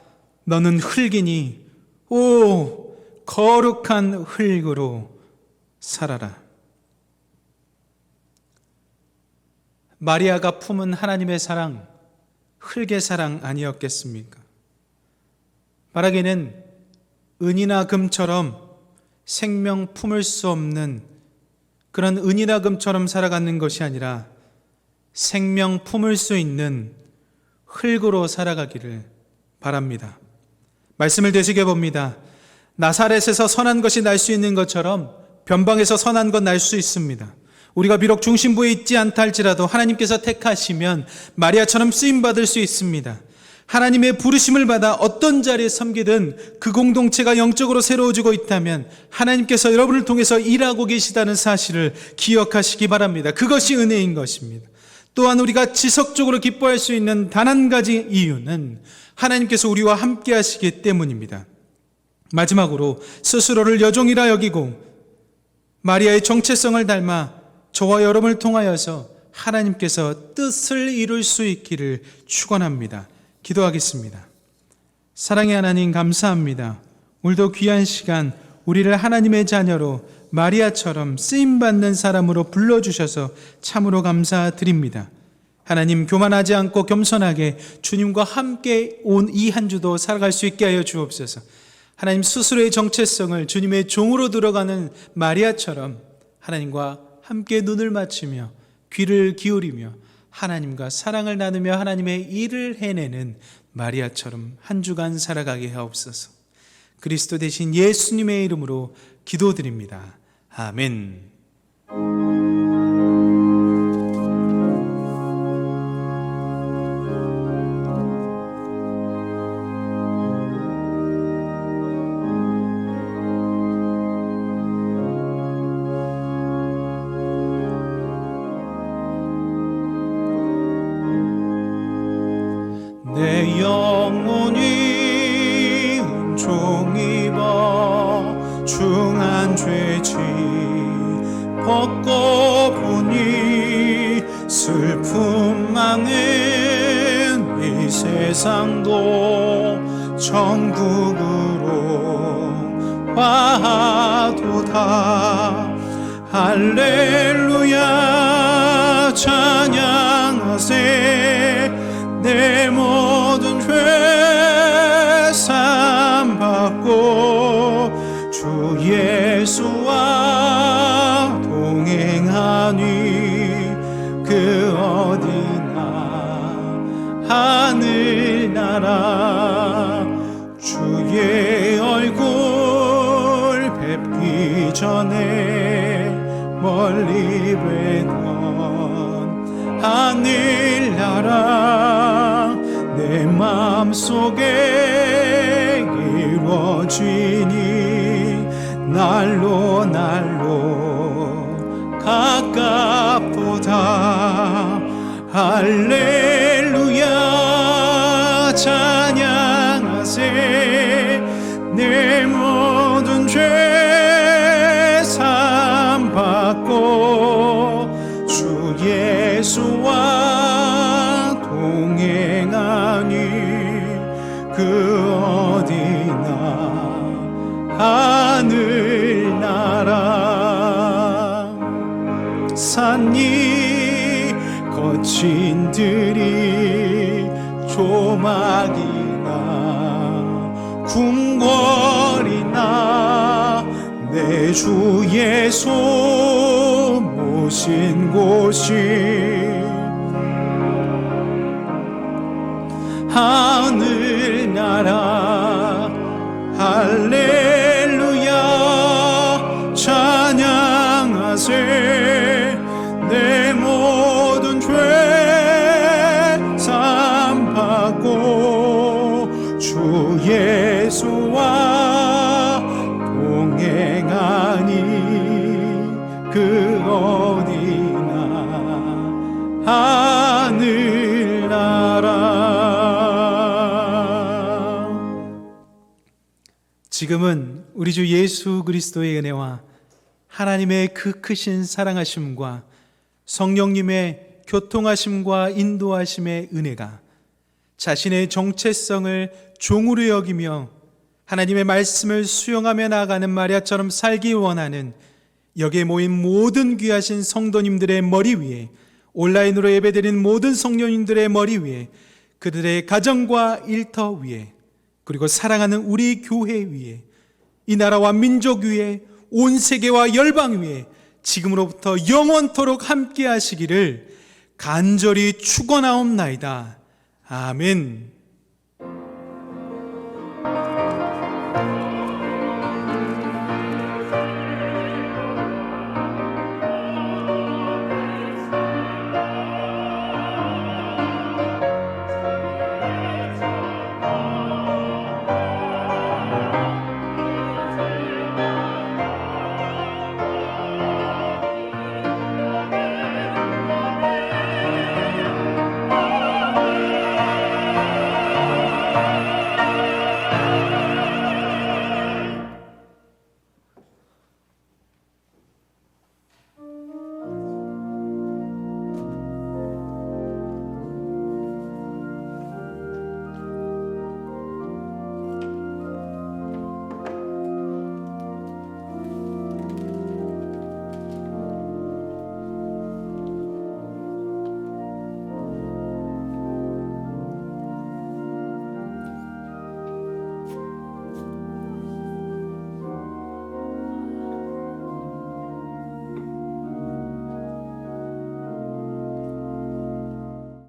너는 흙이니 오 거룩한 흙으로 살아라. 마리아가 품은 하나님의 사랑, 흙의 사랑 아니었겠습니까? 말하기는 은이나 금처럼 생명 품을 수 없는 그런 은이나 금처럼 살아가는 것이 아니라 생명 품을 수 있는 흙으로 살아가기를 바랍니다. 말씀을 되새겨 봅니다. 나사렛에서 선한 것이 날 수 있는 것처럼 변방에서 선한 것 날 수 있습니다. 우리가 비록 중심부에 있지 않다 할지라도 하나님께서 택하시면 마리아처럼 쓰임받을 수 있습니다. 하나님의 부르심을 받아 어떤 자리에 섬기든 그 공동체가 영적으로 새로워지고 있다면 하나님께서 여러분을 통해서 일하고 계시다는 사실을 기억하시기 바랍니다. 그것이 은혜인 것입니다. 또한 우리가 지속적으로 기뻐할 수 있는 단 한 가지 이유는 하나님께서 우리와 함께 하시기 때문입니다. 마지막으로 스스로를 여종이라 여기고 마리아의 정체성을 닮아 저와 여러분을 통하여서 하나님께서 뜻을 이룰 수 있기를 축원합니다. 기도하겠습니다. 사랑의 하나님 감사합니다. 오늘도 귀한 시간 우리를 하나님의 자녀로 마리아처럼 쓰임받는 사람으로 불러주셔서 참으로 감사드립니다. 하나님, 교만하지 않고 겸손하게 주님과 함께 온 이 한 주도 살아갈 수 있게 하여 주옵소서. 하나님, 스스로의 정체성을 주님의 종으로 들어가는 마리아처럼 하나님과 함께 눈을 맞추며 귀를 기울이며 하나님과 사랑을 나누며 하나님의 일을 해내는 마리아처럼 한 주간 살아가게 하옵소서. 그리스도 대신 예수님의 이름으로 기도드립니다. 아멘.
내 영혼이 은총입어 중한 죄지 벗고 보니 슬픔 많은 이 세상도 천국으로 화도다. 할렐루야 찬양하세. 내 모든 죄 사함받고 주 예수와 동행하니 그 어디나 하늘나라. 주의 얼굴 뵙기 전에 멀리 뵈던 하늘나라 내 마음속에 이루어지니 날로 가깝도다. 할렐루야 찬양하세. 내 모든 죄 사함받고 주 예수와 동행하니 그 어디나 하늘나라. 산이 여친들이 조막이나 궁궐이나 내 주 예수 모신 곳이 하늘나라 할렐루야 찬양하세 내 모든 죄 사함받고 주 예수와 동행하니 그 어디나 하늘나라.
지금은 우리 주 예수 그리스도의 은혜와 하나님의 그 크신 사랑하심과 성령님의 교통하심과 인도하심의 은혜가 자신의 정체성을 종으로 여기며 하나님의 말씀을 수용하며 나아가는 마리아처럼 살기 원하는 여기에 모인 모든 귀하신 성도님들의 머리 위에, 온라인으로 예배드리는 모든 성도님들의 머리 위에, 그들의 가정과 일터 위에, 그리고 사랑하는 우리 교회 위에, 이 나라와 민족 위에, 온 세계와 열방 위에 지금으로부터 영원토록 함께 하시기를 간절히 축원하옵나이다. 아멘.